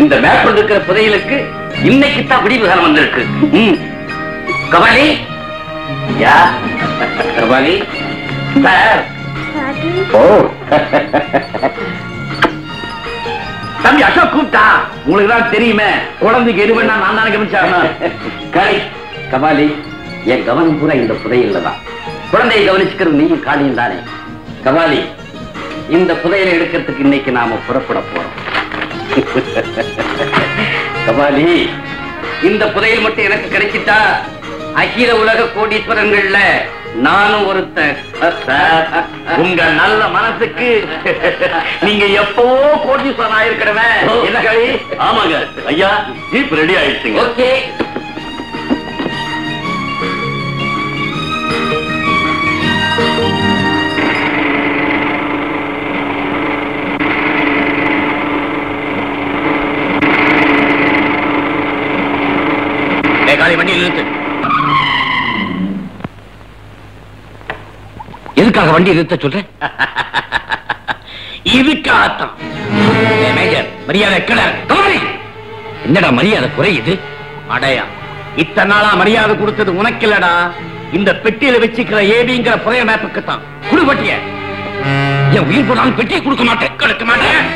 இந்த மேப்பில் இருக்கிற புதையலுக்கு இன்னைக்கு தான் விடிவு காலம் வந்திருக்கு. கபாலி, யா கபாலி சார். ஓ தம்பி அசோக் கூப்பிட்டா. உங்களுக்கு தான் தெரியுமே, குழந்தைக்கு எது வேணா நான் தானே கவனிச்சாகணும். கலை கபாலி, என் கவனம் பூரா இந்த புதையல்ல தான். குழந்தையை கவனிச்சுக்கிறது நீயும் காளியும் தானே. கபாலி, இந்த புதையலை எடுக்கிறதுக்கு இன்னைக்கு நாம புறப்பட போறோம். கபாலி, இந்த புதையல் மட்டும் எனக்கு கிடைச்சிட்டா அகில உலக கோடீஸ்வரங்கள்ல நானும் ஒருத்தன். உங்க நல்ல மனசுக்கு நீங்க எப்பவோ கோடீஸ்வரன் ஆயிருக்கணுமே. என்ன கவி? ஆமாங்க ஐயா, ஜீப் ரெடி ஆயிடுச்சுங்க. ஓகே. வண்டியில் நிறுத்து. எதுக்காக வண்டி நிறுத்த சொல்ற? இதுக்காகத்தான். மேஜர், மரியாதை கபாலி. என்னடா மரியாதை குறையுது? அடையா, இத்தனை நாளா மரியாதை கொடுத்தது உனக்கு இல்லடா, இந்த பெட்டியில வச்சுக்கிற ஏடிங்கிற புதைய மேப்புக்கு தான். குடுபட்டிய என் உயிர் போனாலும் பெட்டியை கொடுக்க மாட்டேன். கொடுக்க மாட்டேன்.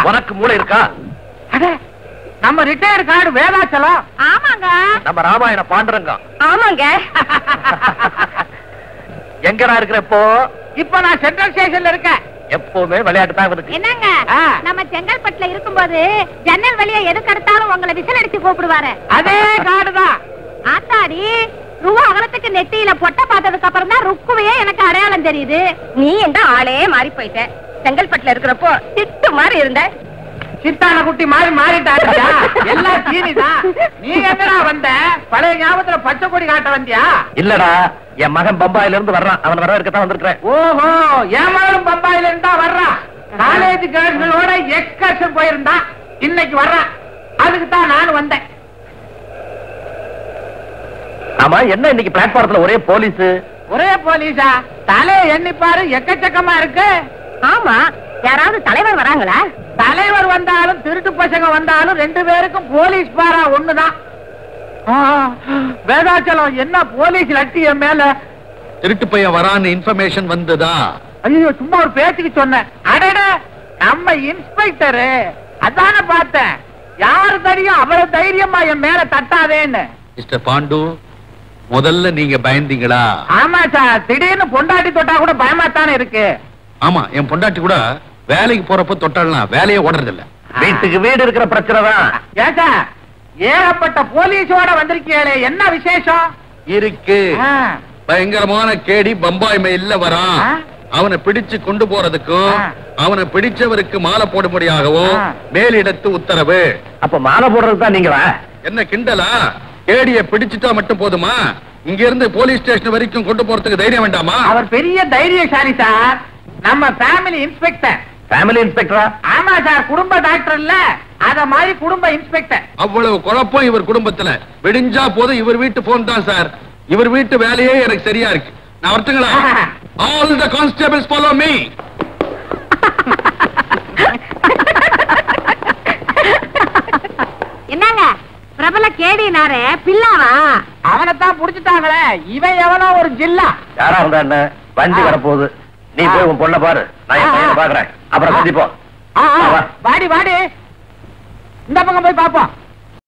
உனக்கு மூளை இருக்கா? நம்ம ரிட்டையர்ட் கார்டு வேதாச்சலம். ஆமாங்க. நம்ம ராமாயண பாண்டரங்க. ஆமாங்க. எங்கடா இருக்கிற இப்போ? இப்ப நான் சென்ட்ரல் ஸ்டேஷன்ல இருக்கேன். எப்பவுமே விளையாட்டு தான் இருக்கு. என்னங்க, நம்ம செங்கல்பட்டுல இருக்கும்போது ஜன்னல் வழியா எதுக்கு எடுத்தாலும் உங்களை விசில் அடிச்சு கூப்பிடுவாரு. அதே கார்டு தான். ஆத்தாடி, ரூபா அகலத்துக்கு நெத்தியில பொட்ட பார்த்ததுக்கு அப்புறம் தான் ருக்குவையே எனக்கு அடையாளம் தெரியுது. நீ எந்த ஆளே மாறி போயிட்ட. செங்கல்பட்டுல இருக்கிறப்போ திட்டு மாதிரி இருந்த. சித்தான குட்டி மாதிரி மாறிட்டாருயா. எல்லாம் சீனிதான். நீ எங்கடா வந்த? பழைய ஞாபகத்துல பச்சை கொடி காட்ட வந்தியா? இல்லடா, என் மகன் பம்பாயில இருந்து வர்றான். அவன் வர இருக்கத்தான் வந்திருக்கிறேன். ஓஹோ, என் மகனும் பம்பாயில இருந்தா வர்றான். காலேஜ் கேர்ள்ஸோட எக்ஸ்கர்ஷன் போயிருந்தான். இன்னைக்கு வர்றான். அதுக்கு தான் நானும் வந்தேன். ஆமா, என்ன இன்னைக்கு பிளாட்பாரத்துல ஒரே போலீஸ்? ஒரே போலீஸா? தலையை எண்ணிப்பாரு, எக்கச்சக்கமா இருக்கு. ஆமா, யாராவது தலைவர் வராங்களா? தலைவர் வந்தாலும் திருட்டு பசங்க வந்தாலும் 2 பேருக்கும் போலீஸ் பாரா ஒண்ணுதான். வேதாச்சலம், என்ன போலீஸ் லட்டிய மேல? திருட்டு பையன் வரான்னு இன்ஃபர்மேஷன் வந்ததா? ஐயோ, சும்மா ஒரு பேச்சுக்கு சொன்னேன். அடட, நம்ம இன்ஸ்பெக்டரு அதான பார்த்தேன். யாரு தெரியும் அவ்வளவு தைரியமா என் மேல தட்டாதேன்னு. மிஸ்டர் பாண்டு, முதல்ல நீங்க பயந்தீங்களா? ஆமா சார், திடீர்னு பொண்டாட்டி தொட்டா கூட பயமாத்தானே இருக்கு. ஆமா, என் பொண்டாட்டி கூட வேலைக்கு போறப்ப தொட்டாலாம் வேலையே ஓடுறது இல்ல. வீட்டுக்கு வீடு இருக்கிற பிரச்சனை தான். ஏன் சார், ஏகப்பட்ட போலீஸோட வந்திருக்கீங்களே, என்ன விசேஷம் இருக்கு? பயங்கரமான கேடி பம்பாய் மெயில்ல வரான். அவனை பிடிச்சு கொண்டு போறதுக்கும் அவனை பிடிச்சவருக்கு மாலை போடும்படியாகவும் மேலிடத்து உத்தரவு. அப்ப மாலை போடுறது தான் நீங்களா? என்ன கிண்டலா? கேடிய பிடிச்சிட்டா மட்டும் போதுமா? இங்க இருந்து போலீஸ் ஸ்டேஷன் வரைக்கும் கொண்டு போறதுக்கு தைரியம் வேண்டாமா? அவர் பெரிய தைரியசாலி சார். நம்ம ஃபேமிலி இன்ஸ்பெக்டர். ஃபேமிலி இன்ஸ்பெக்டரா? ஆமா சார், குடும்ப டாக்டர் இல்ல, அத மாதிரி குடும்ப இன்ஸ்பெக்டர். அவ்வளவு குழப்பம் இவர் குடும்பத்துல. விடிஞ்சா போதும் இவர் வீட்டு போன் தான் சார். இவர் வீட்டு வேலையே எனக்கு சரியா இருக்கு. நான் வரட்டுங்களா? All the constables follow me. என்னங்க, பிரபல கேடினாரே பில்லாவா? அவனைத்தான் புடிச்சுட்டாங்களே. இவன் எவனோ ஒரு ஜில்லா. யாரா இருந்தா என்ன? வண்டி வரப்போகுது. நீ போய் உன் பொண்ணை பாரு, நான் என் பையனை பாக்குறேன். அப்புறம் சந்திப்போம். வாடி வாடி, இந்த பக்கம் போய் பாப்போம்.